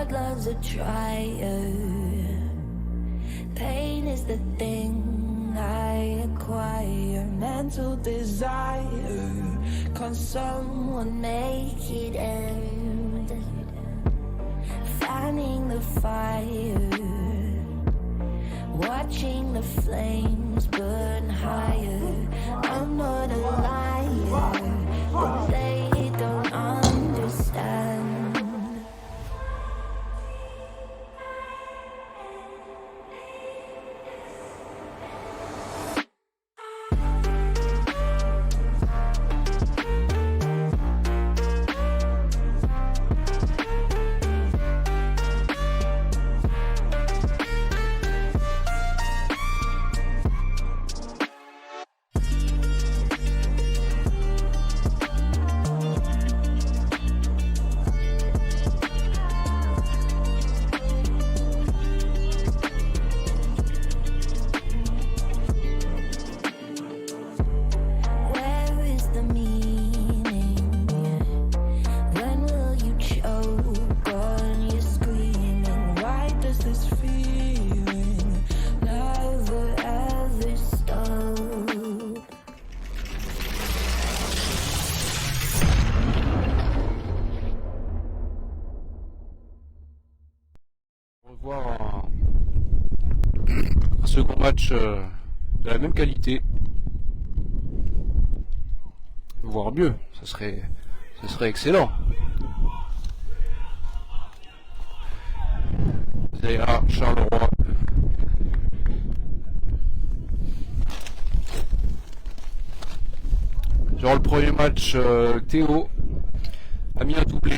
blood loves a trier. Pain is the thing I acquire. Mental desire. Can someone make it end? Fanning the fire. Watching the flames burn higher. I'm not a liar, but they don't understand. Un second match de la même qualité, voire mieux, ce serait excellent. Zéa Charleroi. Genre le premier match, Théo a mis un doublé.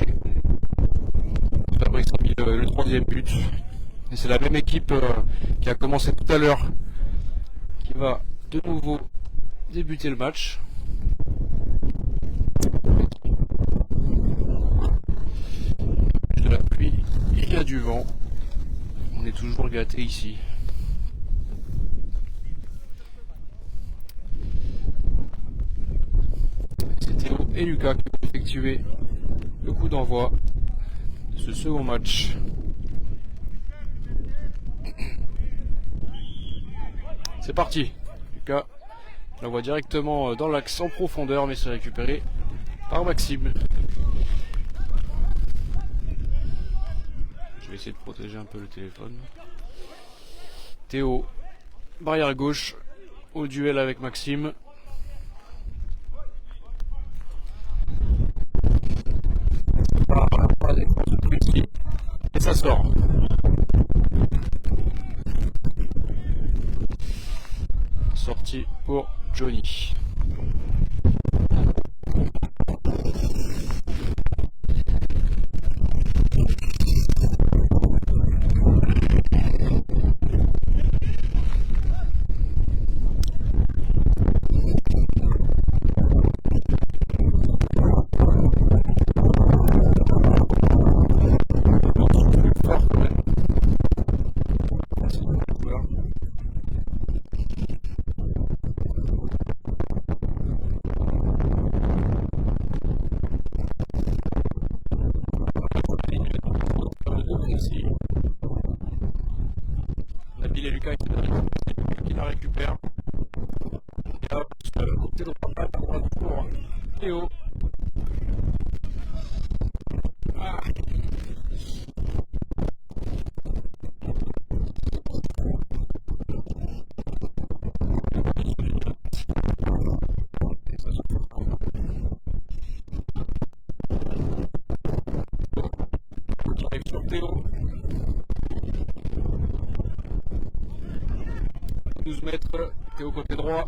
Fabrice a mis le troisième but. Et c'est la même équipe qui a commencé tout à l'heure qui va de nouveau débuter le match. De la pluie, il y a du vent. On est toujours gâtés ici. C'est Théo et Lucas qui vont effectuer le coup d'envoi de ce second match. C'est parti. Lucas l'envoie directement dans l'axe en profondeur, mais c'est récupéré par Maxime. Je vais essayer de protéger un peu le téléphone. Théo, barrière gauche, au duel avec Maxime. Et ça sort. Sortie pour Johnny. Nabil et Lucas qui la récupèrent. Et hop, côté droit, pour Théo. Ah. Qui arrive sur Théo. 12 mètres, Théo côté droit.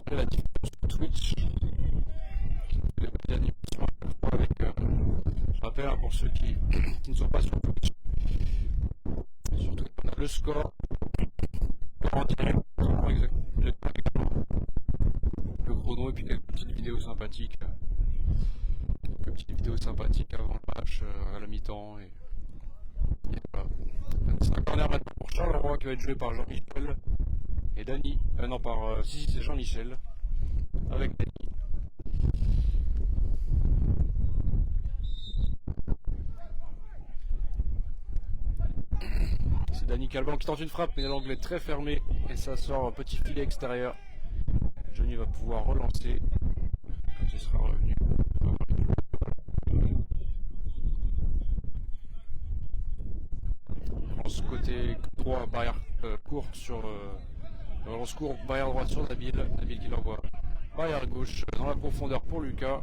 La différence sur Twitch. ceux qui ne sont pas sur Twitch. Surtout on a le score en direct, le chrono et puis quelques petites vidéos sympathiques. Quelques petites vidéos sympathiques avant le match, à la mi-temps. Et voilà. C'est un corner maintenant pour Charleroi qui va être joué par Jean-Michel et Dany. Non, si, c'est Jean-Michel avec Dany. C'est Dany Calban qui tente une frappe, mais l'angle est très fermé et ça sort un petit filet extérieur. Johnny va pouvoir relancer quand il sera revenu. Relance côté droit, barrière courte sur relance court, barrière droite sur Nabil qui l'envoie. Barrière gauche dans la profondeur pour Lucas.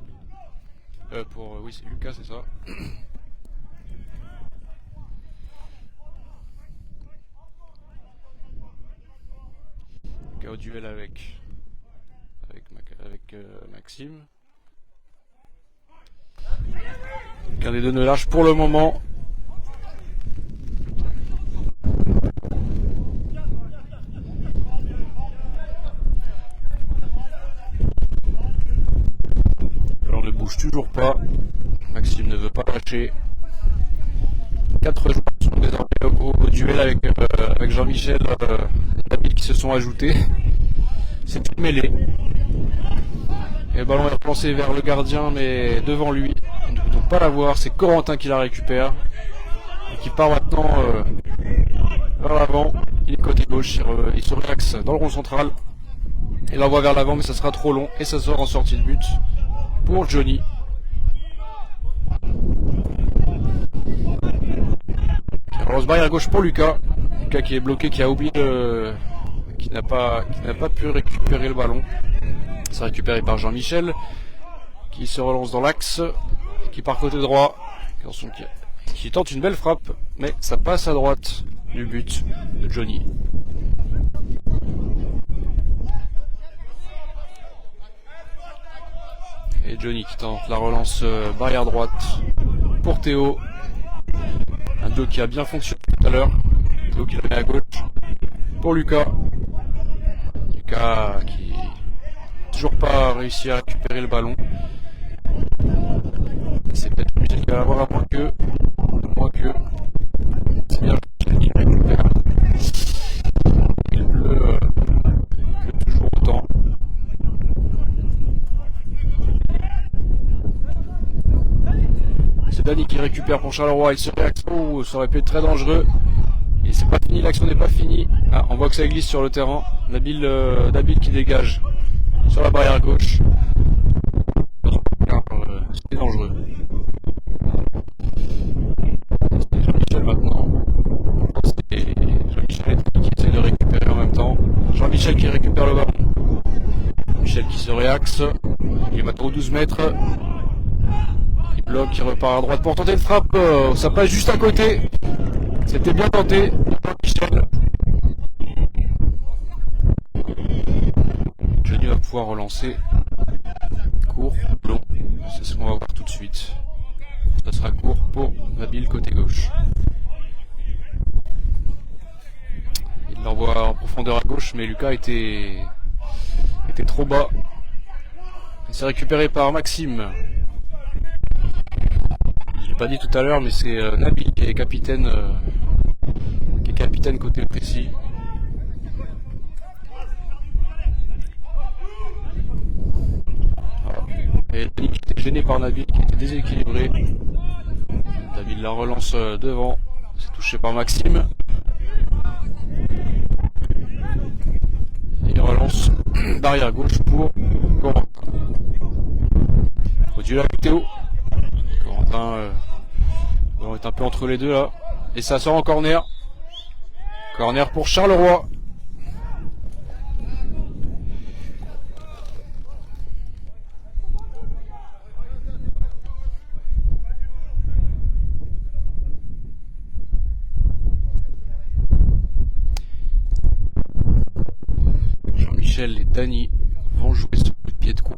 Oui, c'est Lucas, c'est ça. Lucas au duel avec Maxime. Aucun des deux ne lâche pour le moment. Alors ne bouge toujours pas. Maxime ne veut pas lâcher. 4 joueurs sont désormais au duel avec Jean-Michel et Nabil qui se sont ajoutés. C'est tout mêlé. Et le ballon est replancé vers le gardien, mais devant lui. On ne peut pas l'avoir. C'est Corentin qui la récupère. Et qui part maintenant vers l'avant. Il est côté gauche. Il se relaxe dans le rond central. Il l'envoie vers l'avant, mais ça sera trop long. Et ça sort en sortie de but pour Johnny. Alors, barrière à gauche pour Lucas. Lucas qui est bloqué, qui a oublié qui n'a pas pu récupérer le ballon. C'est récupéré par Jean-Michel qui se relance dans l'axe, qui part côté droit, qui tente une belle frappe, mais ça passe à droite du but de Johnny. Et Johnny qui tente la relance barrière droite pour Théo. Un 2 qui a bien fonctionné tout à l'heure. Théo qui le met à gauche pour Lucas. Lucas qui toujours pas réussi à récupérer le ballon. C'est peut-être Michel qui va l'avoir à moins que. C'est bien Michel qui récupère. Il pleut toujours autant. C'est Dany qui récupère pour Charleroi. Il se réaxe. Oh, ça aurait pu être très dangereux. Et c'est pas fini, l'action n'est pas finie. Ah, on voit que ça glisse sur le terrain. Nabil qui dégage sur la barrière gauche. C'est dangereux. C'est Jean-Michel maintenant. C'est Jean-Michel qui essaie de récupérer en même temps. Jean-Michel qui récupère le ballon. Michel qui se réaxe. Il est maintenant aux 12 mètres. Il bloque, il repart à droite pour tenter une frappe. Ça passe juste à côté. C'était bien tenté. Michel. Johnny va pouvoir relancer. Court, long. C'est ce qu'on va voir tout de suite. Ça sera court pour Nabil côté gauche. Il l'envoie en profondeur à gauche, mais Lucas était trop bas. C'est récupéré par Maxime. Je l'ai pas dit tout à l'heure, mais c'est Nabil qui est capitaine côté précis. Voilà. Et Dany qui était gêné par Nabil, qui était déséquilibré. Nabil la relance devant. C'est touché par Maxime. Et il relance barrière gauche pour Corentin. Au duel avec Théo. Corentin est un peu entre les deux là. Et ça sort en corner. Corner pour Charleroi. Jean-Michel et Dany vont jouer sur le pied de coin.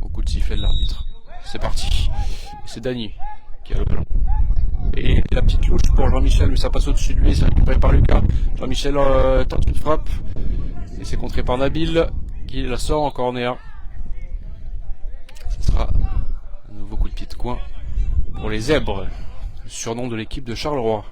Au coup de sifflet de l'arbitre. C'est parti. C'est Dany qui a le ballon. Et la petite louche pour Jean-Michel, mais ça passe au-dessus de lui, c'est récupéré par Lucas. Jean-Michel tente une frappe. Et c'est contré par Nabil qui la sort en corner. Ce sera un nouveau coup de pied de coin pour les Zèbres, le surnom de l'équipe de Charleroi.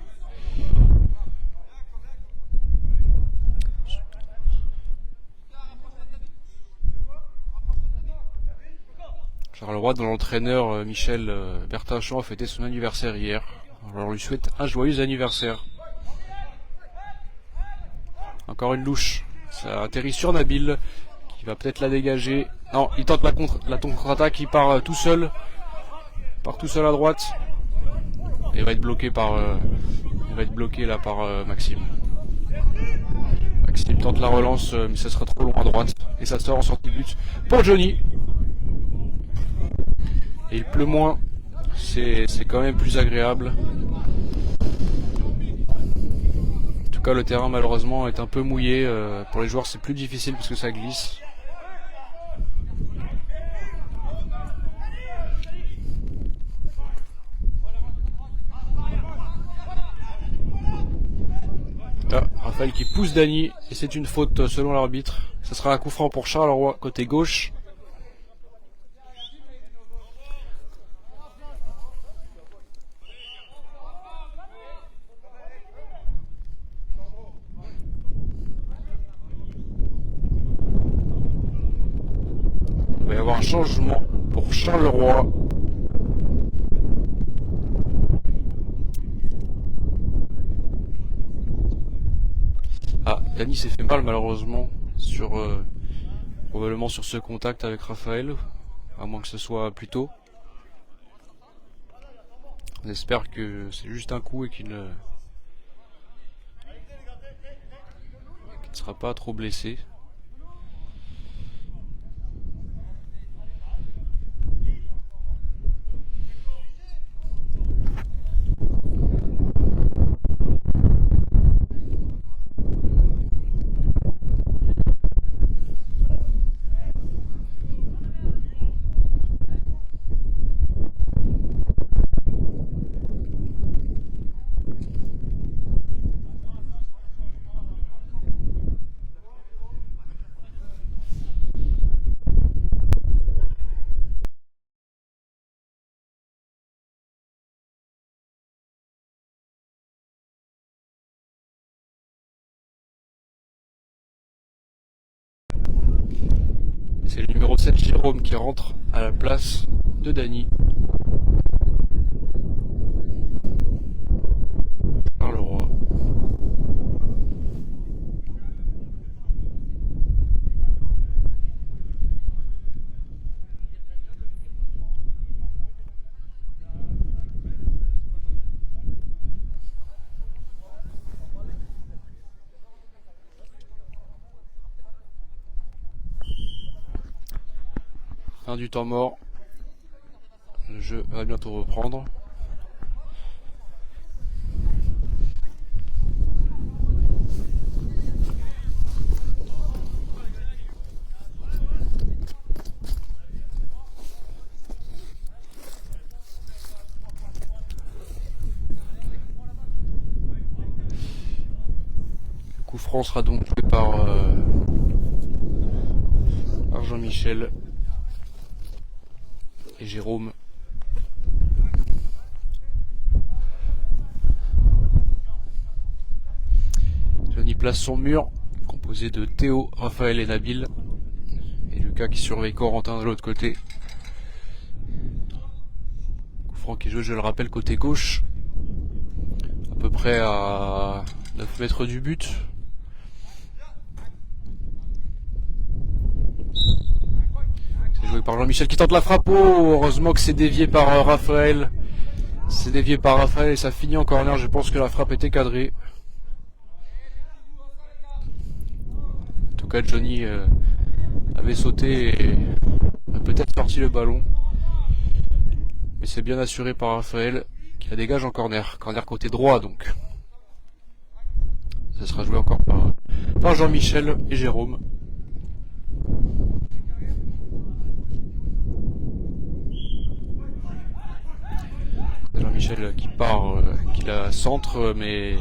Charleroi, dont l'entraîneur Michel Bertachon a fêté son anniversaire hier. Alors on lui souhaite un joyeux anniversaire. Encore une louche. Ça atterrit sur Nabil, qui va peut-être la dégager. Non, il tente la contre-attaque, il part tout seul. Il part tout seul à droite. Et il va être bloqué par là par Maxime. Maxime tente la relance, mais ça sera trop long à droite. Et ça sort en sortie de but pour Johnny. Et il pleut moins. C'est quand même plus agréable. En tout cas, le terrain malheureusement est un peu mouillé. Pour les joueurs, c'est plus difficile parce que ça glisse. Ah, Raphaël qui pousse Dany et c'est une faute selon l'arbitre. Ce sera un coup franc pour Charleroi côté gauche. Il va y avoir un changement pour Charleroi. Ah, Dany s'est fait mal malheureusement probablement sur ce contact avec Raphaël, à moins que ce soit plus tôt. On espère que c'est juste un coup et qu'il ne sera pas trop blessé. C'est le numéro 7 Jérôme qui rentre à la place de Dany. Charleroi. Fin du temps mort. Le jeu va bientôt reprendre. Le coup franc sera donc joué par Jean-Michel et Jérôme. Johnny place son mur, composé de Théo, Raphaël et Nabil. Et Lucas qui surveille Corentin de l'autre côté. Coup franc qui joue, je le rappelle, côté gauche. À peu près à 9 mètres du but. Joué par Jean-Michel qui tente la frappe. Oh, heureusement que c'est dévié par Raphaël. C'est dévié par Raphaël et ça finit en corner. Je pense que la frappe était cadrée. En tout cas, Johnny avait sauté et a peut-être sorti le ballon. Mais c'est bien assuré par Raphaël qui la dégage en corner. Corner côté droit donc. Ça sera joué encore par Jean-Michel et Jérôme. Jean-Michel qui part, qui la centre, mais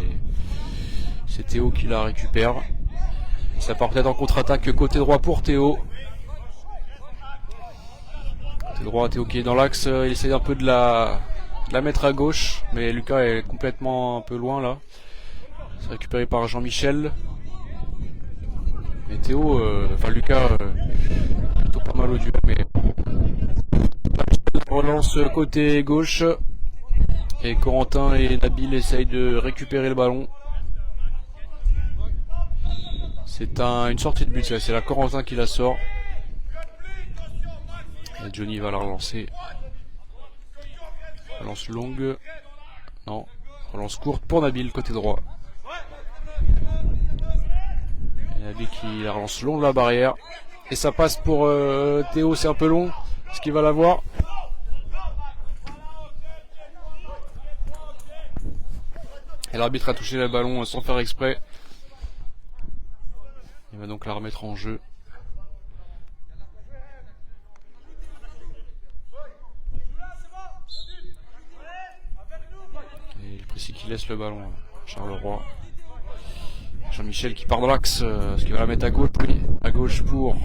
c'est Théo qui la récupère. Ça part peut-être en contre-attaque côté droit pour Théo. Côté droit, Théo qui est dans l'axe, il essaie un peu de la mettre à gauche, mais Lucas est complètement un peu loin là. C'est récupéré par Jean-Michel. Mais Théo, Lucas, plutôt pas mal au duel, mais relance côté gauche. Et Corentin et Nabil essayent de récupérer le ballon. C'est une sortie de but, c'est la Corentin qui la sort. Et Johnny va la relancer. Relance longue. Non. Relance courte pour Nabil, côté droit. Et Nabil qui la relance longue la barrière. Et ça passe pour Théo, c'est un peu long. Est-ce qu'il va l'avoir? Et l'arbitre a touché le ballon sans faire exprès. Il va donc la remettre en jeu. Et il précise qu'il laisse le ballon à Charleroi. Jean-Michel qui part dans l'axe. Est-ce qu'il va la mettre à gauche? Oui, à gauche pour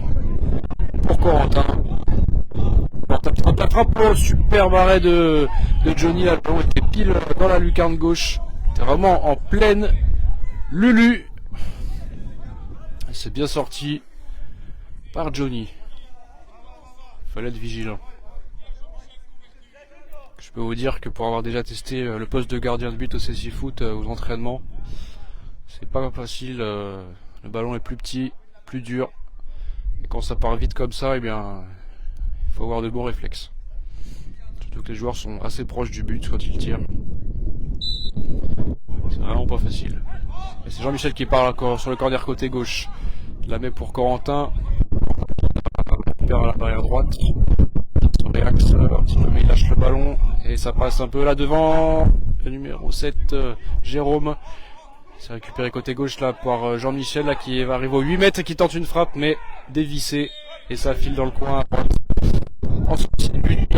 Corentin. Corentin frappe, super arrêt de Johnny. Le ballon était pile dans la lucarne gauche. C'était vraiment en pleine Lulu. C'est bien sorti par Johnny. Il fallait être vigilant. Je peux vous dire que pour avoir déjà testé le poste de gardien de but au CSI Foot aux entraînements, c'est pas facile. Le ballon est plus petit, plus dur. Et quand ça part vite comme ça, eh bien, il faut avoir de bons réflexes. Surtout que les joueurs sont assez proches du but quand ils tirent. C'est vraiment pas facile. Et c'est Jean-Michel qui part sur le corner côté gauche. Il la met pour Corentin. Il perd à la barrière droite. Son réaxe, il lâche le ballon. Et ça passe un peu là devant. Le numéro 7, Jérôme. C'est récupéré côté gauche là par Jean-Michel là, qui va arriver aux 8 mètres et qui tente une frappe mais dévissée. Et ça file dans le coin à droite. En sortie de but.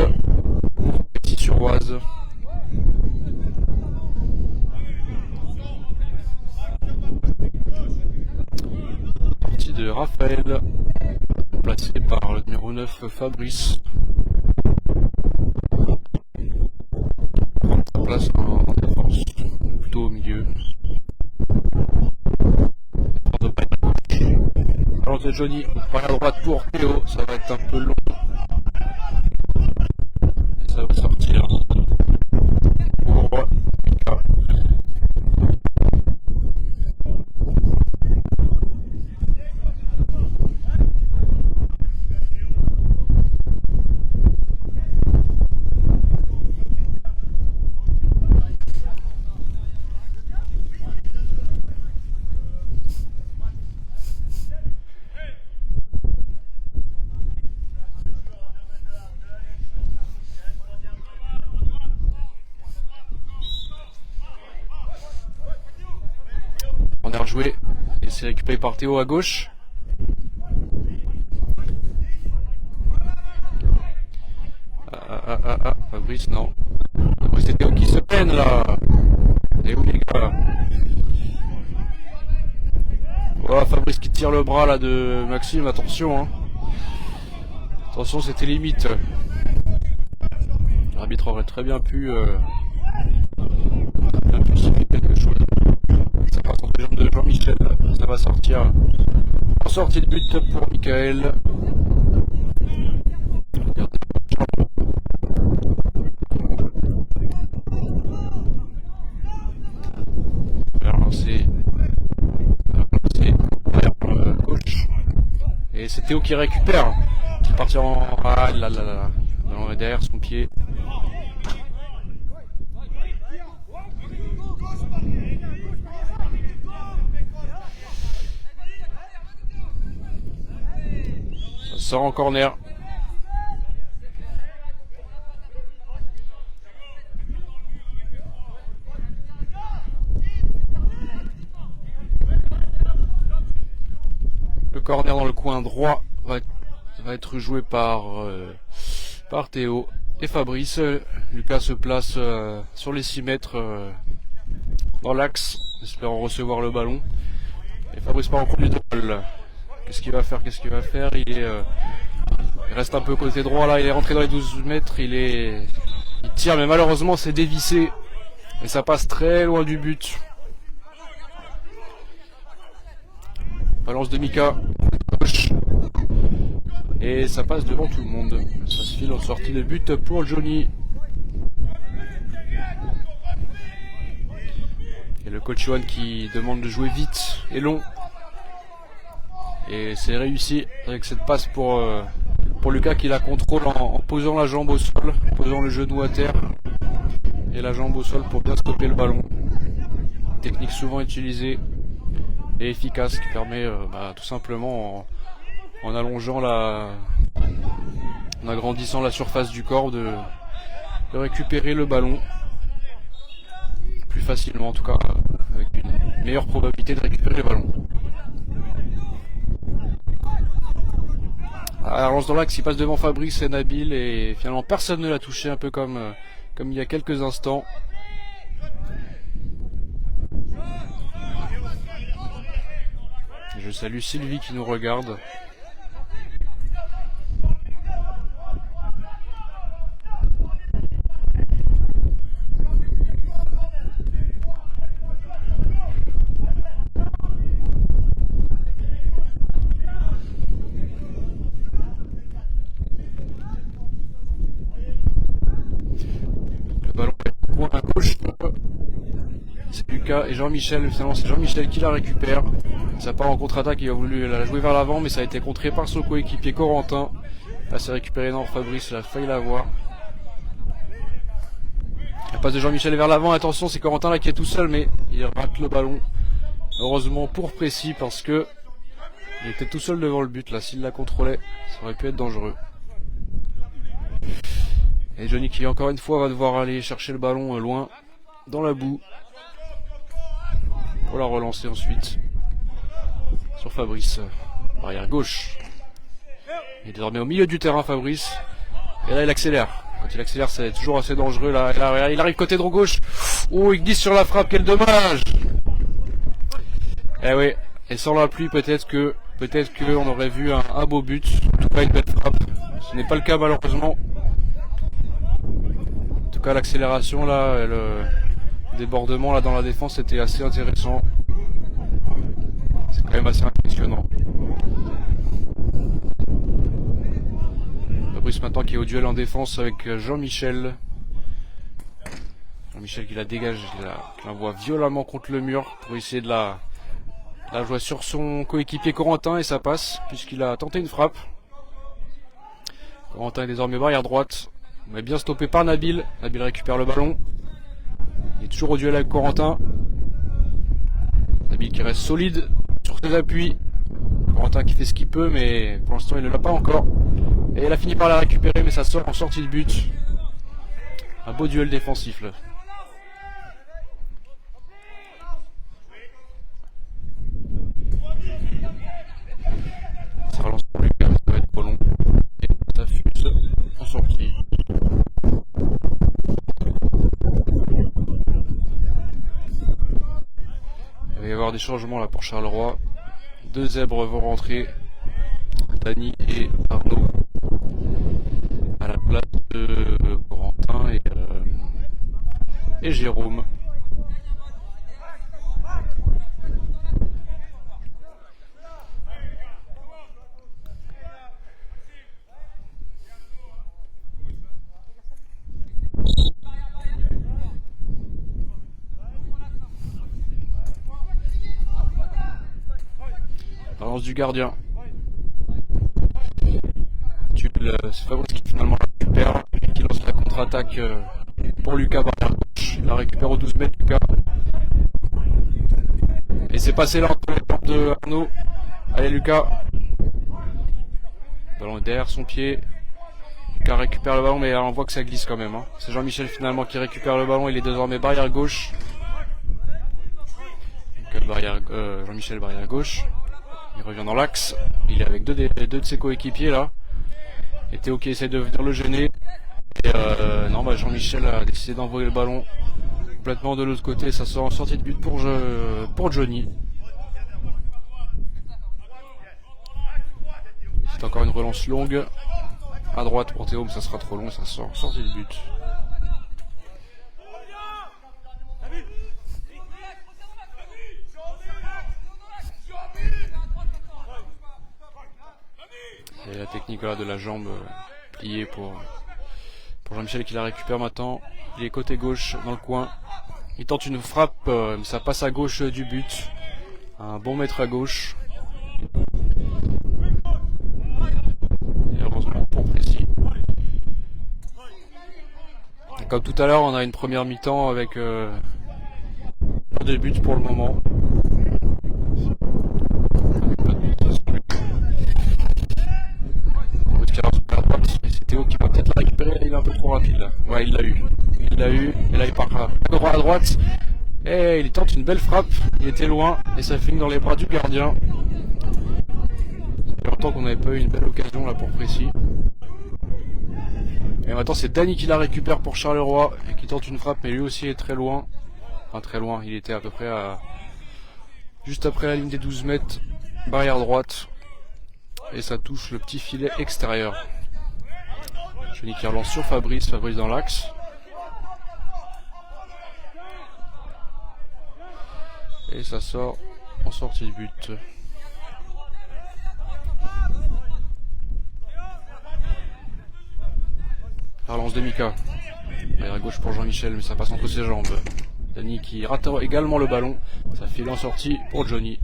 Petit-sur-Oise. Partie de Raphaël, placé par le numéro 9 Fabrice. Prendre sa place en défense, plutôt au milieu. Alors c'est Johnny, par la droite pour Théo, ça va être un peu long. Et ça va sortir pour Lucas. On a rejoué et c'est récupéré par Théo à gauche. Fabrice, non. C'est Théo qui se peine là. Et où les gars? Voilà Fabrice qui tire le bras là de Maxime, attention hein. Attention, c'était limite. L'arbitre aurait très bien pu siffler quelque chose. Ça passe entre les jambes de Jean-Michel, ça va sortir en sortie de but pour Michael. Relancer vers gauche. Et c'est Théo qui récupère, qui part en... Ah là là là, non, derrière son pied. Ça sort en corner. Le corner dans le coin droit va être joué par Théo. et Fabrice. Lucas se place sur les 6 mètres dans l'axe, espérant recevoir le ballon. Et Fabrice part en conduite de balle. Qu'est-ce qu'il va faire? Il reste un peu côté droit là, il est rentré dans les 12 mètres, il tire, mais malheureusement c'est dévissé. Et ça passe très loin du but. Balance de Mika, gauche. Et ça passe devant tout le monde. Ça se file en sortie de but pour Johnny. Et le coach Johan qui demande de jouer vite et long. Et c'est réussi avec cette passe pour Lucas qui la contrôle en posant la jambe au sol, en posant le genou à terre et la jambe au sol pour bien stopper le ballon. Technique souvent utilisée et efficace qui permet tout simplement en allongeant en agrandissant la surface du corps de récupérer le ballon plus facilement, en tout cas avec une meilleure probabilité de récupérer le ballon. Alors, lance dans l'axe, il passe devant Fabrice et Nabil et finalement personne ne l'a touché, un peu comme il y a quelques instants. Je salue Sylvie qui nous regarde. À gauche, c'est Lucas et Jean-Michel. Finalement, c'est Jean-Michel qui la récupère. Ça part en contre-attaque. Il a voulu la jouer vers l'avant, mais ça a été contré par son coéquipier Corentin. Là, c'est récupéré dans Fabrice. Il a failli l'avoir. La passe de Jean-Michel vers l'avant. Attention, c'est Corentin là qui est tout seul, mais il rate le ballon. Heureusement pour Précis, parce que il était tout seul devant le but. Là, s'il la contrôlait, ça aurait pu être dangereux. Et Johnny qui encore une fois va devoir aller chercher le ballon loin dans la boue pour la relancer ensuite sur Fabrice, arrière gauche. Il est désormais au milieu du terrain Fabrice. Et là il accélère. Quand il accélère c'est toujours assez dangereux. Là, il arrive côté droit gauche. Oh, il glisse sur la frappe, quel dommage. Eh oui, et sans la pluie peut-être que on aurait vu un beau but. En tout cas une belle frappe. Ce n'est pas le cas malheureusement. En tout cas l'accélération là, le débordement là dans la défense était assez intéressant. C'est quand même assez impressionnant. Fabrice maintenant qui est au duel en défense avec Jean-Michel. Jean-Michel qui la dégage, qui l'envoie violemment contre le mur pour essayer de la jouer sur son coéquipier Corentin et ça passe puisqu'il a tenté une frappe. Corentin est désormais barrière droite. Mais bien stoppé par Nabil. Nabil récupère le ballon. Il est toujours au duel avec Corentin. Nabil qui reste solide sur ses appuis. Corentin qui fait ce qu'il peut, mais pour l'instant il ne l'a pas encore. Et il a fini par la récupérer, mais ça sort en sortie de but. Un beau duel défensif là. Ça relance pour Lucas, ça va être trop long. Et ça fuse en sortie. Il va y avoir des changements là pour Charleroi. 2 zèbres vont rentrer. Dany et Arnaud à la place de Corentin et Jérôme. Balance du gardien. C'est Fabrice qui finalement récupère, qui lance la contre-attaque pour Lucas barrière gauche. Il la récupère aux 12 mètres Lucas. Et c'est passé là entre les jambes de Arnaud. Allez Lucas. Le ballon est derrière son pied. Lucas récupère le ballon mais on voit que ça glisse quand même. Hein. C'est Jean-Michel finalement qui récupère le ballon. Il est désormais barrière gauche. Jean-Michel barrière gauche. Il revient dans l'axe. Il est avec deux de ses coéquipiers là. Et Théo qui essaie de venir le gêner. Et non, bah, Jean-Michel a décidé d'envoyer le ballon complètement de l'autre côté. Ça sort en sortie de but pour Johnny. C'est encore une relance longue. À droite pour Théo, mais ça sera trop long. Ça sort en sortie de but. Et la technique là, de la jambe pliée pour Jean-Michel qui la récupère maintenant. Il est côté gauche dans le coin. Il tente une frappe, mais ça passe à gauche du but. Un bon mètre à gauche. Et heureusement pour Précis. Comme tout à l'heure, on a une première mi-temps avec pas de but pour le moment. C'est Théo qui va peut-être la récupérer, il est un peu trop rapide là. Ouais, il l'a eu. Il l'a eu, et là il part à droite. Et il tente une belle frappe, il était loin, et ça finit dans les bras du gardien. Ça fait longtemps qu'on n'avait pas eu une belle occasion là pour Précis. Et maintenant c'est Dany qui la récupère pour Charleroi, et qui tente une frappe, mais lui aussi est très loin. Enfin très loin, il était à peu près à juste après la ligne des 12 mètres, barrière droite. Et ça touche le petit filet extérieur. Johnny qui relance sur Fabrice dans l'axe. Et ça sort en sortie de but. La relance de Mika. À gauche pour Jean-Michel, mais ça passe entre ses jambes. Dany qui rate également le ballon. Ça file en sortie pour Johnny.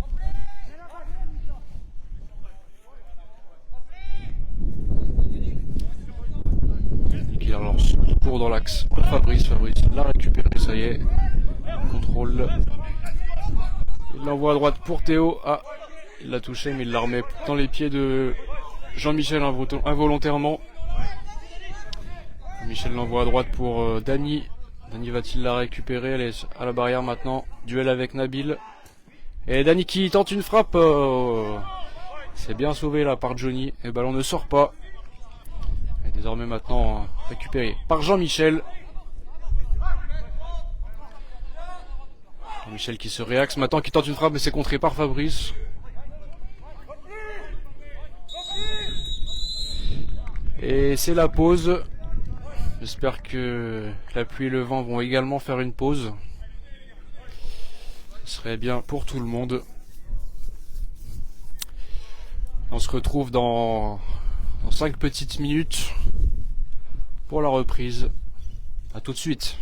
Qui relance court dans l'axe pour Fabrice l'a récupéré, ça y est. Contrôle. Il l'envoie à droite pour Théo. Ah, il l'a touché, mais il la remet dans les pieds de Jean-Michel involontairement. Michel l'envoie à droite pour Dany. Dany va-t-il la récupérer? Elle est à la barrière maintenant. Duel avec Nabil. Et Dany qui tente une frappe. C'est bien sauvé là par Johnny. Et le ballon ne sort pas. Et désormais maintenant récupéré par Jean-Michel. Jean-Michel qui se réaxe maintenant, qui tente une frappe, mais c'est contré par Fabrice. Et c'est la pause. J'espère que la pluie et le vent vont également faire une pause. Ce serait bien pour tout le monde. On se retrouve dans 5 petites minutes pour la reprise. A tout de suite.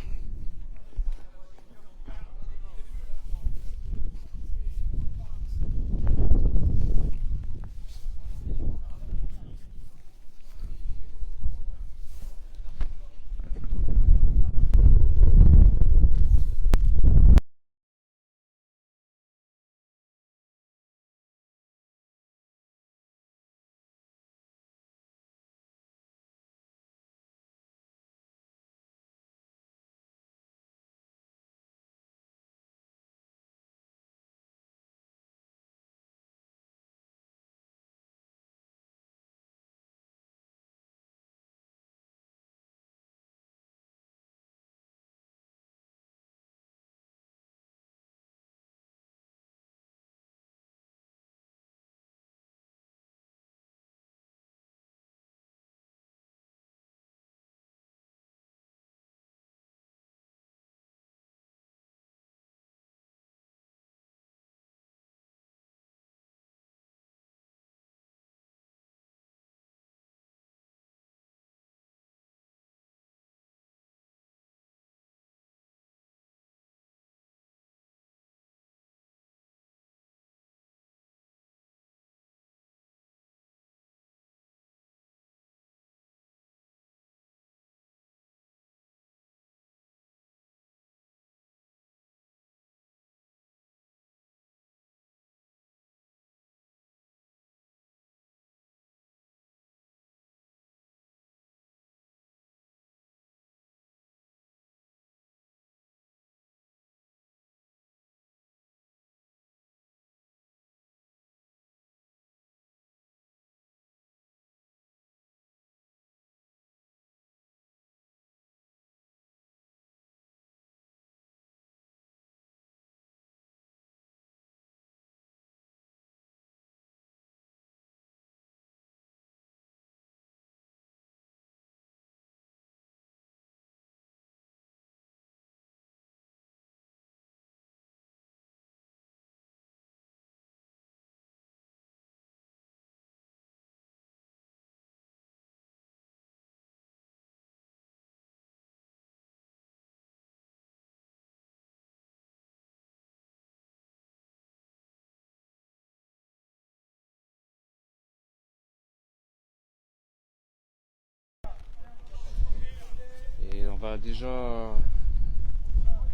va déjà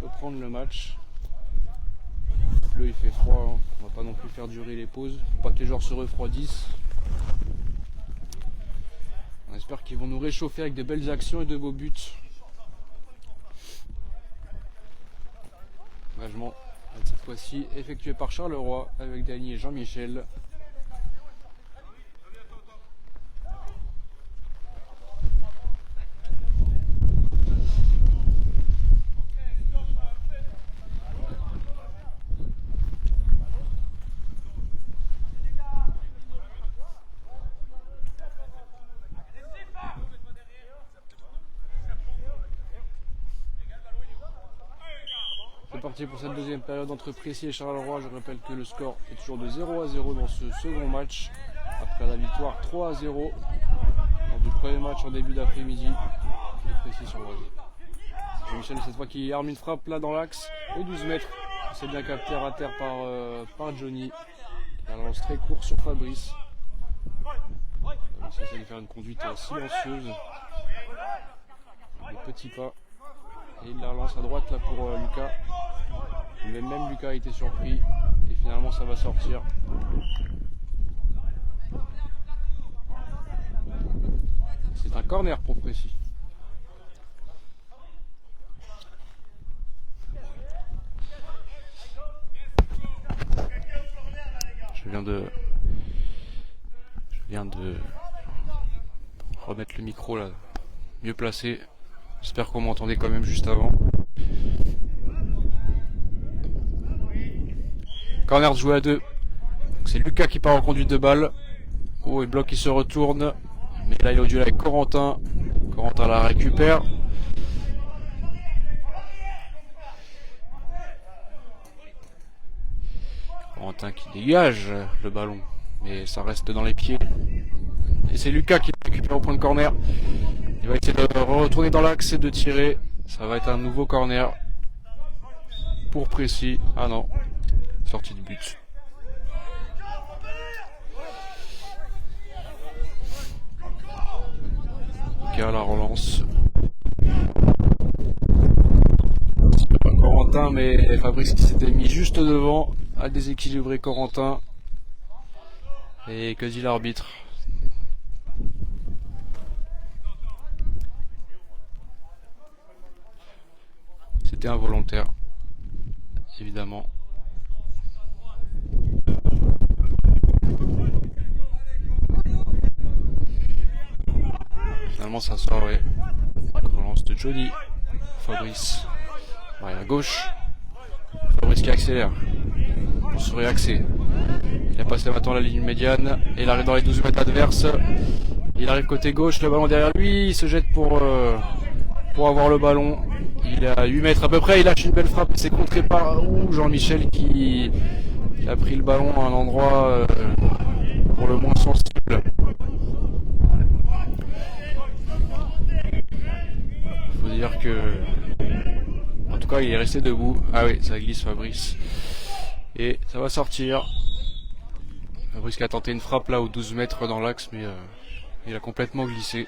reprendre le match. Là il fait froid, hein. On va pas non plus faire durer les pauses, faut pas que les joueurs se refroidissent. On espère qu'ils vont nous réchauffer avec de belles actions et de beaux buts. Engagement cette fois-ci effectué par Charleroi avec Dany et Jean-Michel. C'est parti pour cette deuxième période entre Précy et Charleroi. Je rappelle que le score est toujours de 0-0 dans ce second match, après la victoire 3-0 lors du premier match en début d'après-midi de Précy sur Oise. Michel cette fois qui arme une frappe là dans l'axe au 12 mètres. C'est bien capté à terre par Johnny. La lance très court sur Fabrice. Fabrice essaie de faire une conduite silencieuse. Des petits pas. Et il la relance à droite là pour Lucas. Mais même Lucas a été surpris. Et finalement ça va sortir. C'est un corner pour Précy. Je viens de remettre le micro là, mieux placé. J'espère qu'on m'entendait quand même juste avant. Corner joué à 2. C'est Lucas qui part en conduite de balle. Oh, et bloc qui se retourne. Mais là il est au duel avec Corentin. Corentin la récupère. Corentin qui dégage le ballon. Mais ça reste dans les pieds. Et c'est Lucas qui récupère au point de corner. Il va essayer de retourner dans l'axe et de tirer. Ça va être un nouveau corner pour Précy. Ah non, sortie de but. Lucas la relance. C'est pas Corentin, mais Fabrice qui s'était mis juste devant a déséquilibré Corentin. Et que dit l'arbitre? C'était involontaire, évidemment. Finalement ça sort, ouais. Relance de Johnny. Fabrice. Ouais, à gauche. Fabrice qui accélère. Pour se réaxer. Il a passé maintenant la ligne médiane. Et il arrive dans les 12 mètres adverses. Il arrive côté gauche, le ballon derrière lui. Il se jette pour avoir le ballon. Il est à 8 mètres à peu près. Il lâche une belle frappe. C'est contré par Jean-Michel qui a pris le ballon à un endroit pour le moins sensible. Il faut dire que... En tout cas, il est resté debout. Ah oui, ça glisse Fabrice. Et ça va sortir. Fabrice qui a tenté une frappe là aux 12 mètres dans l'axe, mais il a complètement glissé.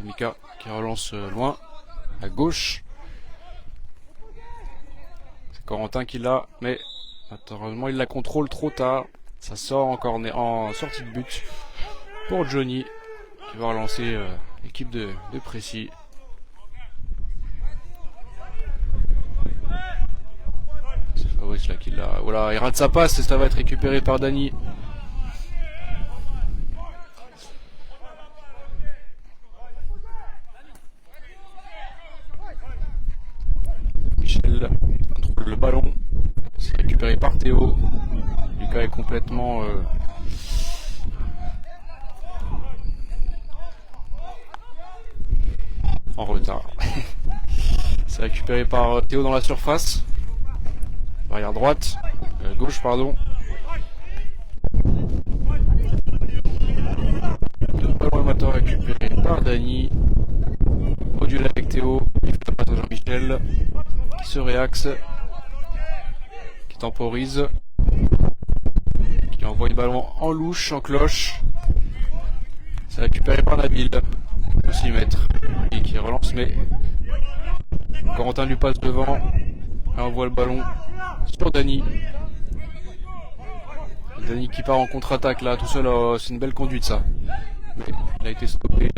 Mika qui relance loin, à gauche. C'est Corentin qui l'a, mais heureusement il la contrôle trop tard. Ça sort encore en sortie de but pour Johnny qui va relancer l'équipe de Précy. C'est Fabrice là qui l'a. Voilà, il rate sa passe et ça va être récupéré par Dany. Michel contrôle le ballon. C'est récupéré par Théo. Lucas est complètement en retard. C'est récupéré par Théo dans la surface. Arrière droite. Gauche, pardon. Le ballon est maintenant récupéré par Dany. Au duel avec Théo. Il fait la passe à Jean-Michel. Qui se réaxe. Qui temporise. Qui envoie le ballon en louche, en cloche. C'est récupéré par Nabil. Aussi mètres. Et qui relance, mais Corentin lui passe devant. Et on voit le ballon sur Dany. Dany qui part en contre-attaque là, tout seul, c'est une belle conduite ça. Mais il a été stoppé.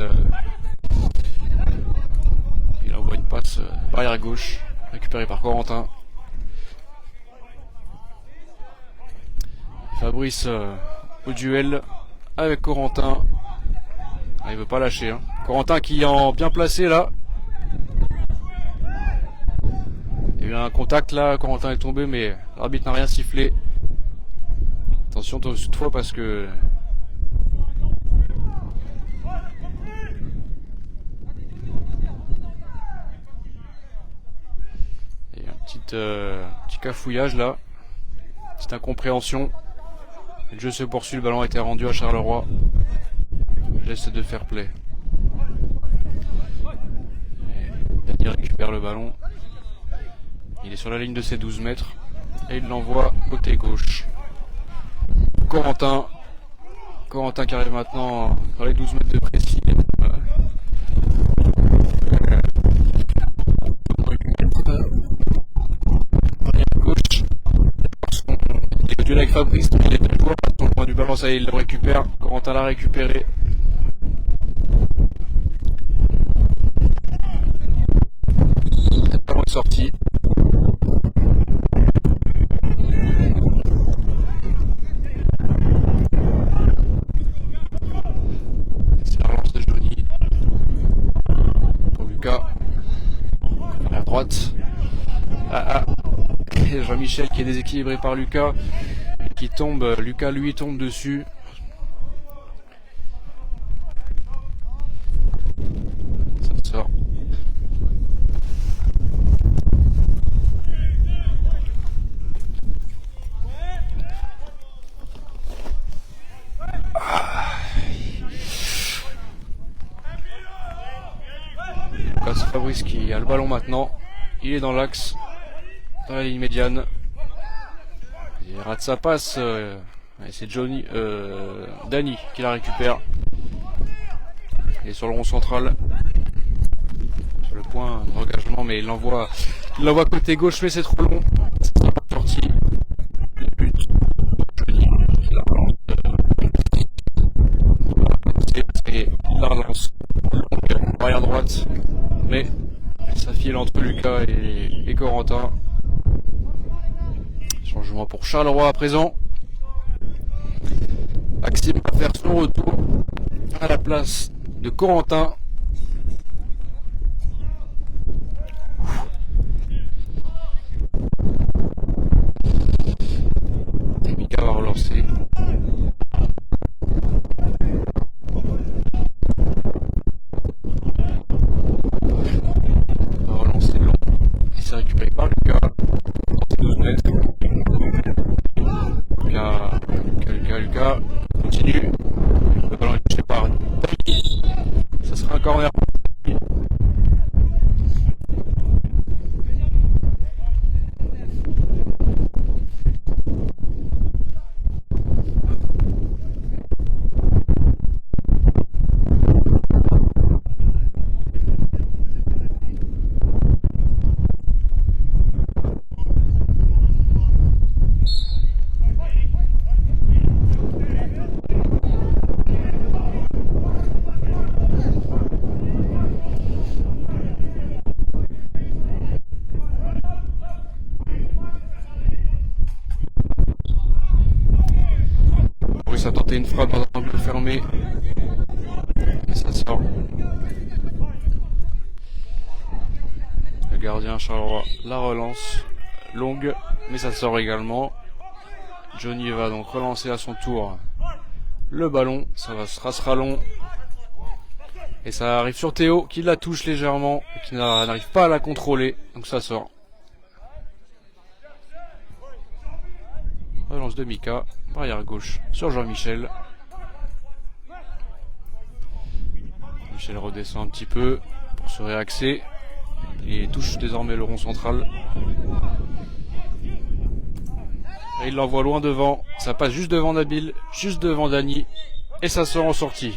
Il envoie une passe arrière gauche, récupérée par Corentin. Fabrice au duel avec Corentin. Ah, il veut pas lâcher. Hein. Corentin qui est bien placé là. Il y a eu un contact là, Corentin est tombé mais l'arbitre n'a rien sifflé. Attention toutefois parce que il y a un petit cafouillage là, petite incompréhension. Le jeu se poursuit, le ballon a été rendu à Charleroi. Geste de fair play. Dany récupère le ballon. Il est sur la ligne de ses 12 mètres et il l'envoie côté gauche. Corentin qui arrive maintenant dans les 12 mètres de précis. Gauche. Il est au duel avec Fabrice, il est toujours sur le point du ballon, ça y est, il le récupère. Corentin l'a récupéré. Le ballon est sorti. C'est la relance de Johnny. Pour Lucas. À la droite. Jean-Michel qui est déséquilibré par Lucas. Qui tombe. Lucas lui tombe dessus. Ça sort. C'est Fabrice qui a le ballon maintenant. Il est dans l'axe, dans la ligne médiane. Il rate sa passe. Et c'est Dany qui la récupère. Il est sur le rond central. Sur le point d'engagement, mais il l'envoie côté gauche, mais c'est trop long. C'est pas sorti. Le but. Johnny qui la relance. C'est la relance. Arrière droite. Mais ça file entre Lucas et Corentin. Changement pour Charleroi à présent. Maxime va faire son retour à la place de Corentin. Et Mika va relancer. Récupéré par Lucas dans ses 12 mètres. Lucas continue. Le ballon est touché par Dany. Ça sera un corner. Ça a tenté une frappe dans un angle fermé. Et ça sort. Le gardien Charleroi la relance. Longue, mais ça sort également. Johnny va donc relancer à son tour le ballon. Ça sera long. Et ça arrive sur Théo qui la touche légèrement et qui n'arrive pas à la contrôler. Donc ça sort. Relance de Mika, barrière gauche sur Jean-Michel. Michel redescend un petit peu pour se réaxer et touche désormais le rond central. Et il l'envoie loin devant, ça passe juste devant Nabil, juste devant Dany et ça sort en sortie.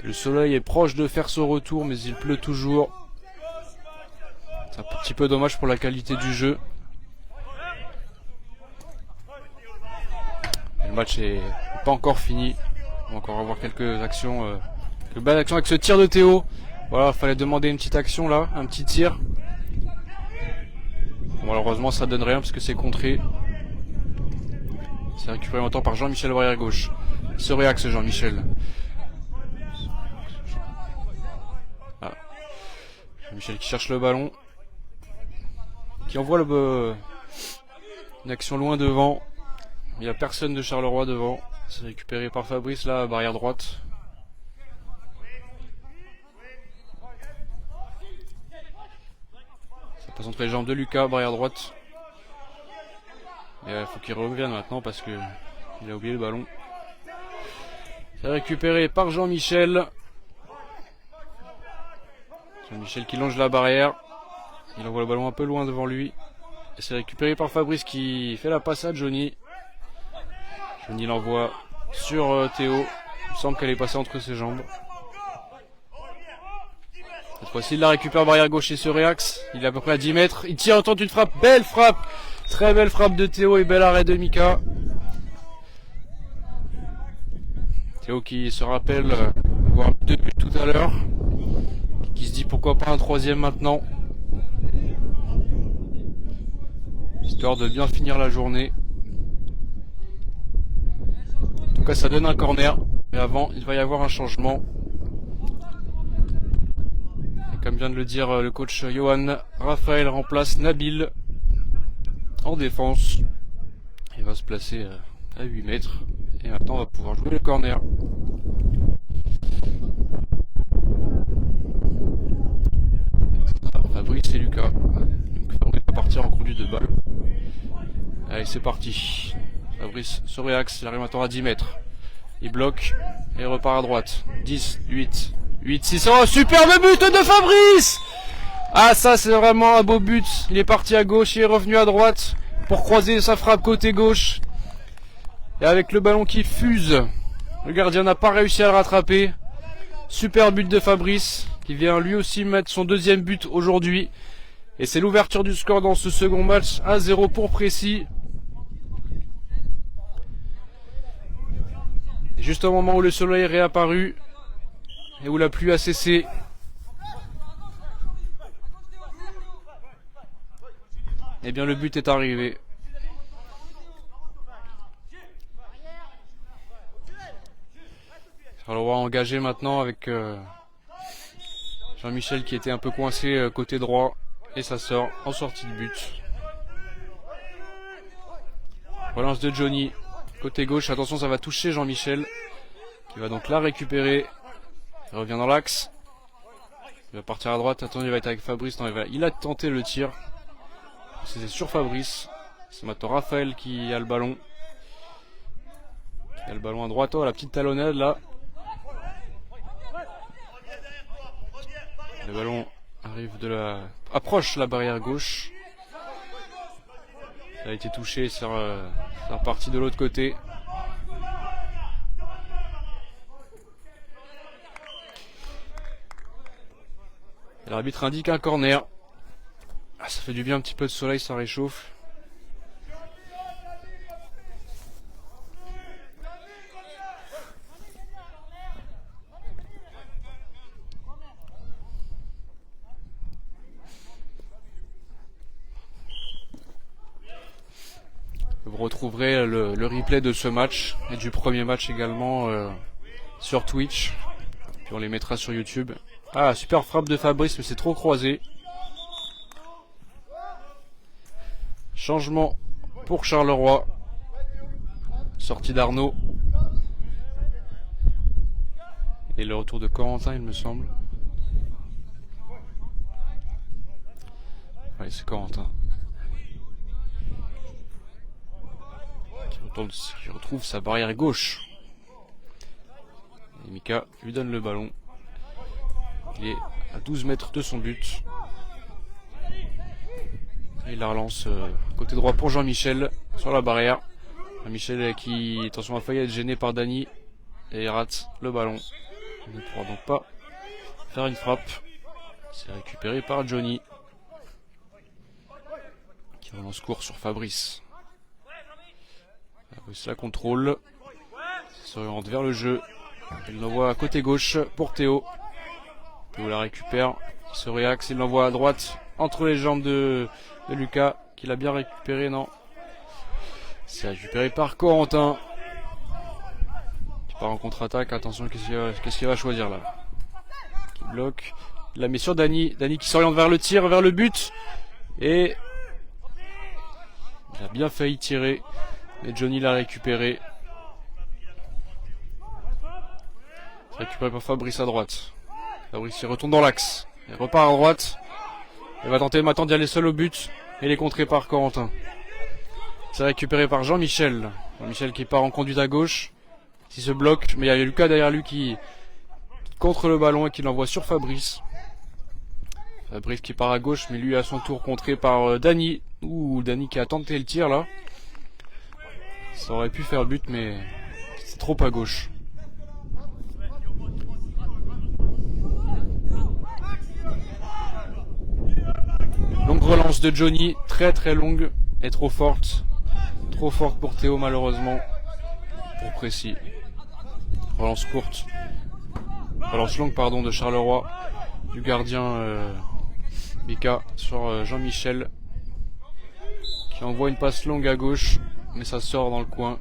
Le soleil est proche de faire son retour, mais il pleut toujours. C'est un petit peu dommage pour la qualité du jeu. Le match est pas encore fini. On va encore avoir quelques actions, quelques belles actions avec ce tir de Théo. Voilà, fallait demander une petite action là, un petit tir. Bon, malheureusement, ça donne rien parce que c'est contré. C'est récupéré maintenant par Jean-Michel arrière gauche. Ce réaxe Jean-Michel. Ah. Jean-Michel qui cherche le ballon. Qui envoie une action loin devant. Il n'y a personne de Charleroi devant. C'est récupéré par Fabrice là, barrière droite. Ça passe entre les jambes de Lucas, barrière droite. Il faut qu'il revienne maintenant parce que il a oublié le ballon. C'est récupéré par Jean-Michel. Jean-Michel qui longe la barrière. Il envoie le ballon un peu loin devant lui. Et c'est récupéré par Fabrice qui fait la passe à Johnny. Johnny l'envoie sur Théo. Il semble qu'elle est passée entre ses jambes. Cette fois-ci, il la récupère barrière gauche et se réaxe. Il est à peu près à 10 mètres. Il tire, tente une frappe. Belle frappe. Très belle frappe de Théo et bel arrêt de Mika. Théo qui se rappelle avoir 2 buts tout à l'heure. Qui se dit pourquoi pas un troisième maintenant. Histoire de bien finir la journée. En tout cas, ça donne un corner. Mais avant, il va y avoir un changement. Et comme vient de le dire le coach Johan, Raphaël remplace Nabil en défense. Il va se placer à 8 mètres. Et maintenant, on va pouvoir jouer le corner. Fabrice et Lucas. Donc, Fabrice va partir en conduite de balle. Allez, c'est parti. Fabrice se réaxe, il arrive maintenant à 10 mètres. Il bloque et repart à droite. 10, 8, 8, 6. Oh, superbe but de Fabrice! Ah, ça, c'est vraiment un beau but. Il est parti à gauche, il est revenu à droite pour croiser sa frappe côté gauche. Et avec le ballon qui fuse, le gardien n'a pas réussi à le rattraper. Super but de Fabrice, qui vient lui aussi mettre son deuxième but aujourd'hui. Et c'est l'ouverture du score dans ce second match, 1-0 pour Précy. Et juste au moment où le soleil est réapparu, et où la pluie a cessé, eh bien le but est arrivé. Charleroi engagé maintenant avec Jean-Michel qui était un peu coincé côté droit. Et ça sort en sortie de but. Relance de Johnny. Côté gauche, attention, ça va toucher Jean-Michel. Qui va donc la récupérer. Il revient dans l'axe. Il va partir à droite. Attends, il va être avec Fabrice. Non, il a tenté le tir. C'est sur Fabrice. C'est maintenant Raphaël qui a le ballon. Il a le ballon à droite. Oh, la petite talonnade là. Le ballon arrive approche la barrière gauche. Ça a été touché, c'est reparti de l'autre côté. L'arbitre indique un corner. Ah, ça fait du bien, un petit peu de soleil, ça réchauffe. Vous retrouverez le replay de ce match et du premier match également sur Twitch. Puis on les mettra sur YouTube. Ah, super frappe de Fabrice, mais c'est trop croisé. Changement pour Charleroi. Sortie d'Arnaud. Et le retour de Corentin, il me semble. Oui, c'est Corentin. Qui retrouve sa barrière gauche. Et Mika lui donne le ballon. Il est à 12 mètres de son but. Et il la relance côté droit pour Jean-Michel sur la barrière. Jean-Michel qui, attention, a failli être gêné par Dany et il rate le ballon. Il ne pourra donc pas faire une frappe. C'est récupéré par Johnny. Qui relance court sur Fabrice. Fabrice la contrôle. Il s'oriente vers le jeu. Il l'envoie à côté gauche pour Théo. Théo la récupère. Il se réaxe. Il l'envoie à droite. Entre les jambes de Lucas. Qui l'a bien récupéré. Non. C'est récupéré par Corentin. Qui part en contre-attaque. Attention, qu'est-ce qu'il va choisir là? Qui bloque. Il la met sur Dany. Dany qui s'oriente vers le tir, vers le but. Et il a bien failli tirer. Mais Johnny l'a récupéré. C'est récupéré par Fabrice à droite. Fabrice il retourne dans l'axe. Il repart à droite. Il va tenter maintenant d'y aller seul au but. Et il est contré par Corentin. C'est récupéré par Jean-Michel. Jean-Michel qui part en conduite à gauche. Il se bloque. Mais il y a Lucas derrière lui qui contre le ballon et qui l'envoie sur Fabrice. Fabrice qui part à gauche. Mais lui à son tour contré par Dany. Ouh, Dany qui a tenté le tir là. Ça aurait pu faire but mais c'est trop à gauche. Longue relance de Johnny, très très longue et trop forte. Trop forte pour Théo malheureusement. Pour Précis. Relance courte. Relance longue pardon de Charleroi. Du gardien Mika sur Jean-Michel. Qui envoie une passe longue à gauche. Mais ça sort dans le coin.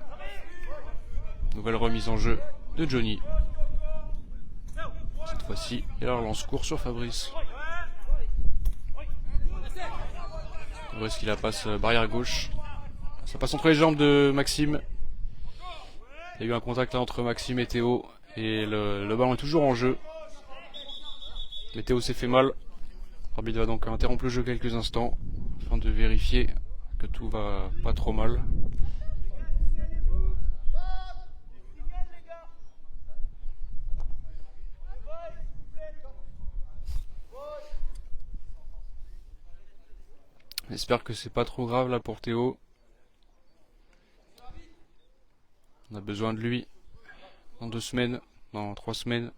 Nouvelle remise en jeu de Johnny. Cette fois-ci, et la relance court sur Fabrice. Fabrice qui la passe barrière gauche. Ça passe entre les jambes de Maxime. Il y a eu un contact là entre Maxime et Théo. Et le ballon est toujours en jeu. Mais Théo s'est fait mal. L'arbitre va donc interrompre le jeu quelques instants. Afin de vérifier que tout va pas trop mal. J'espère que c'est pas trop grave là pour Théo. On a besoin de lui dans 2 semaines, dans 3 semaines.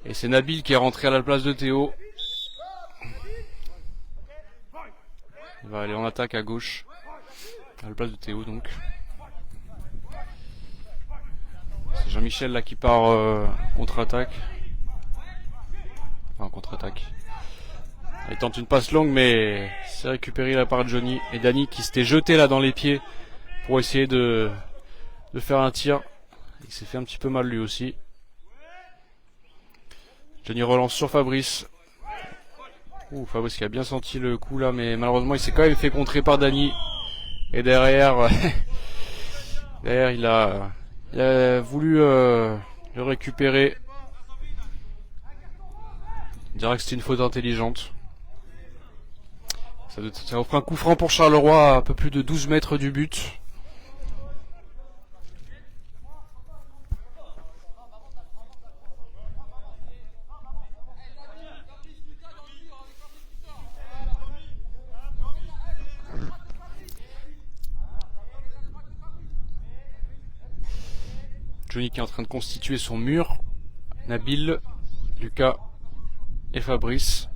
Et c'est Nabil qui est rentré à la place de Théo. Il va aller en attaque à gauche. À la place de Théo donc. C'est Jean-Michel là qui part contre-attaque. Enfin contre-attaque. Il tente une passe longue mais c'est récupéré là par Johnny. Et Dany qui s'était jeté là dans les pieds pour essayer de faire un tir. Il s'est fait un petit peu mal lui aussi. Johnny relance sur Fabrice. Fabrice qui a bien senti le coup là, mais malheureusement il s'est quand même fait contrer par Dany. Et derrière, il a voulu le récupérer. On dirait que c'était une faute intelligente. Ça offre un coup franc pour Charleroi à un peu plus de 12 mètres du but. Johnny qui est en train de constituer son mur. Nabil, Lucas et Fabrice.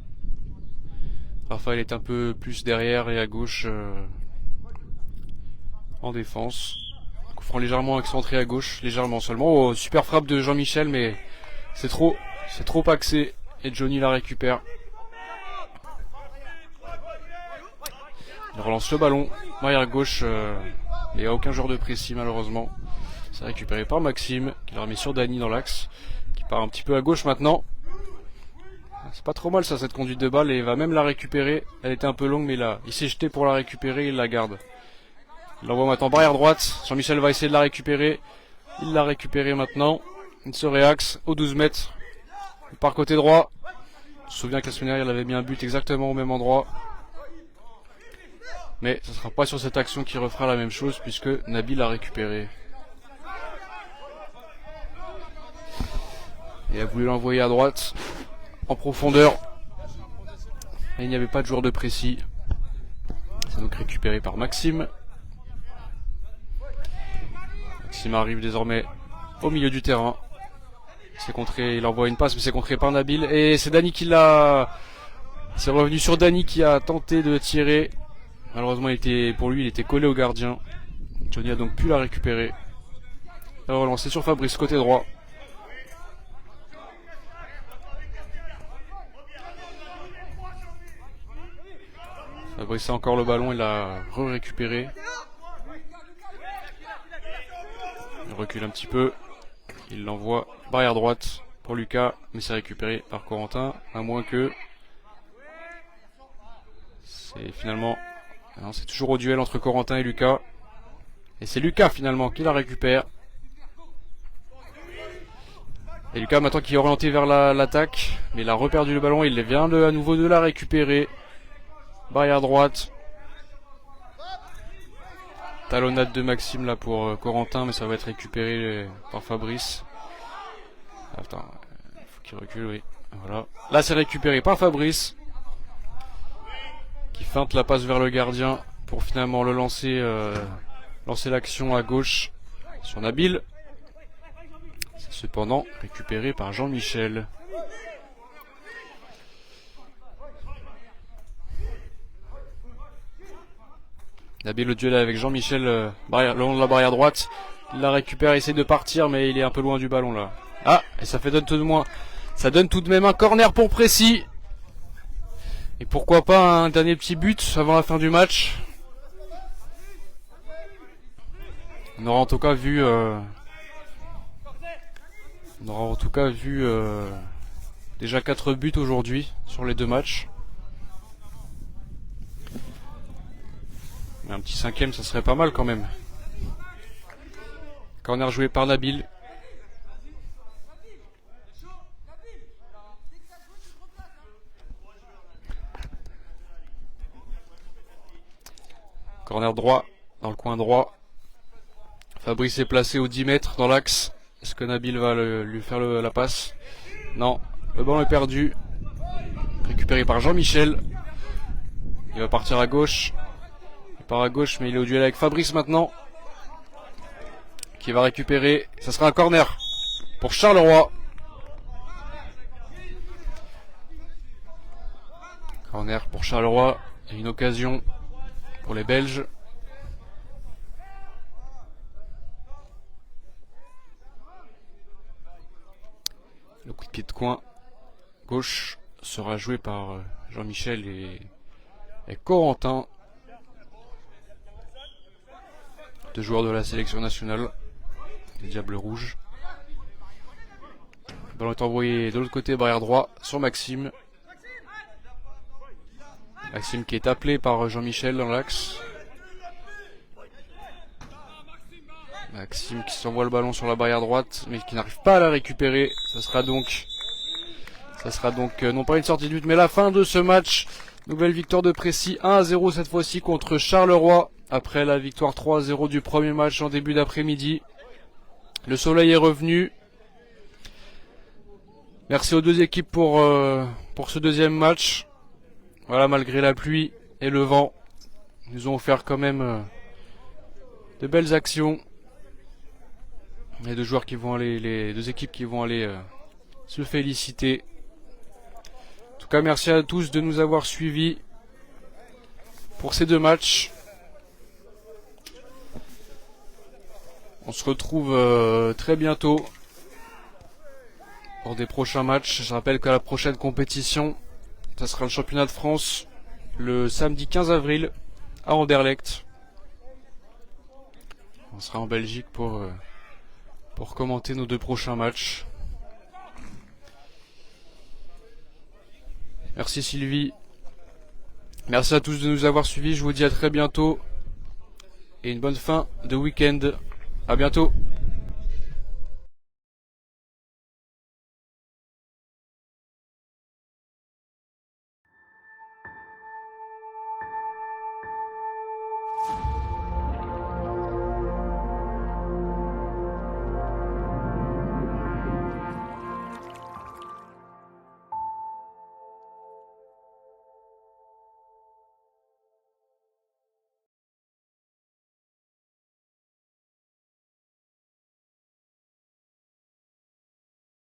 Raphaël est un peu plus derrière et à gauche en défense. Coup franc légèrement excentré à gauche, légèrement seulement. Oh, super frappe de Jean-Michel, mais c'est trop axé et Johnny la récupère. Il relance le ballon, arrière gauche, il n'y a aucun joueur de Précis malheureusement. C'est récupéré par Maxime, qui l'a remis sur Dany dans l'axe, qui part un petit peu à gauche maintenant. C'est pas trop mal ça, cette conduite de balle, et il va même la récupérer. Elle était un peu longue mais là, il s'est jeté pour la récupérer, il la garde. Il l'envoie maintenant barrière droite. Jean-Michel va essayer de la récupérer. Il l'a récupéré maintenant. Il se réaxe aux 12 mètres. Il part côté droit. Je me souviens que la semaine dernière, il avait mis un but exactement au même endroit. Mais ce ne sera pas sur cette action qu'il refera la même chose puisque Nabil l'a récupéré. Et a voulu l'envoyer à droite, en profondeur. Et il n'y avait pas de joueur de précis. C'est donc récupéré par Maxime. Maxime arrive désormais au milieu du terrain. C'est contré, il envoie une passe, mais c'est contré par Nabil. Et c'est Dani qui l'a... C'est revenu sur Dani qui a tenté de tirer. Malheureusement, pour lui, il était collé au gardien. Johnny a donc pu la récupérer. Et relancer sur Fabrice, côté droit. Fabrice a encore le ballon, il l'a récupéré. Il recule un petit peu. Il l'envoie barrière droite pour Lucas, mais c'est récupéré par Corentin, à moins que... C'est finalement... Non, c'est toujours au duel entre Corentin et Lucas. Et c'est Lucas finalement qui la récupère. Et Lucas maintenant qui est orienté vers l'attaque, mais il a reperdu le ballon, il vient à nouveau de la récupérer. Barrière droite. Talonnade de Maxime là pour Corentin, mais ça va être récupéré par Fabrice. Attends, il faut qu'il recule, oui. Voilà. Là c'est récupéré par Fabrice, qui feinte la passe vers le gardien pour finalement le lancer l'action à gauche sur Nabil. C'est cependant récupéré par Jean-Michel. Nabil le duel avec Jean-Michel le long de la barrière droite. Il la récupère, il essaie de partir, mais il est un peu loin du ballon là. Ah, et ça donne tout de même un corner pour Précy. Et pourquoi pas un dernier petit but avant la fin du match. On aura en tout cas vu déjà 4 buts aujourd'hui sur les 2 matchs. Mais un petit 5e, ça serait pas mal quand même. Corner joué par Nabil. Corner droit, dans le coin droit. Fabrice est placé aux 10 mètres dans l'axe. Est-ce que Nabil va lui faire la passe? Non, le ballon est perdu. Récupéré par Jean-Michel. Il va partir à gauche. Il part à gauche, mais il est au duel avec Fabrice maintenant. Qui va récupérer. Ça sera un corner pour Charleroi. Corner pour Charleroi. Et une occasion pour les Belges. Le coup de pied de coin gauche sera joué par Jean-Michel et Corentin, 2 joueurs de la sélection nationale des Diables Rouges. Le ballon est envoyé de l'autre côté, barrière droit, sur Maxime. Maxime qui est appelé par Jean-Michel dans l'axe. Maxime qui s'envoie le ballon sur la barrière droite, mais qui n'arrive pas à la récupérer. Ça sera donc non pas une sortie de but, mais la fin de ce match. Nouvelle victoire de Précy, 1-0 cette fois-ci contre Charleroi, après la victoire 3-0 du premier match en début d'après-midi. Le soleil est revenu. Merci aux 2 équipes pour ce deuxième match. Voilà, malgré la pluie et le vent, ils nous ont offert quand même de belles actions. Les 2 joueurs qui vont aller, les 2 équipes qui vont aller se féliciter. En tout cas, merci à tous de nous avoir suivis pour ces 2 matchs. On se retrouve très bientôt pour des prochains matchs. Je rappelle que la prochaine compétition, ça sera le championnat de France le samedi 15 avril à Anderlecht. On sera en Belgique pour commenter nos 2 prochains matchs. Merci Sylvie. Merci à tous de nous avoir suivis. Je vous dis à très bientôt. et une bonne fin de week-end. À bientôt.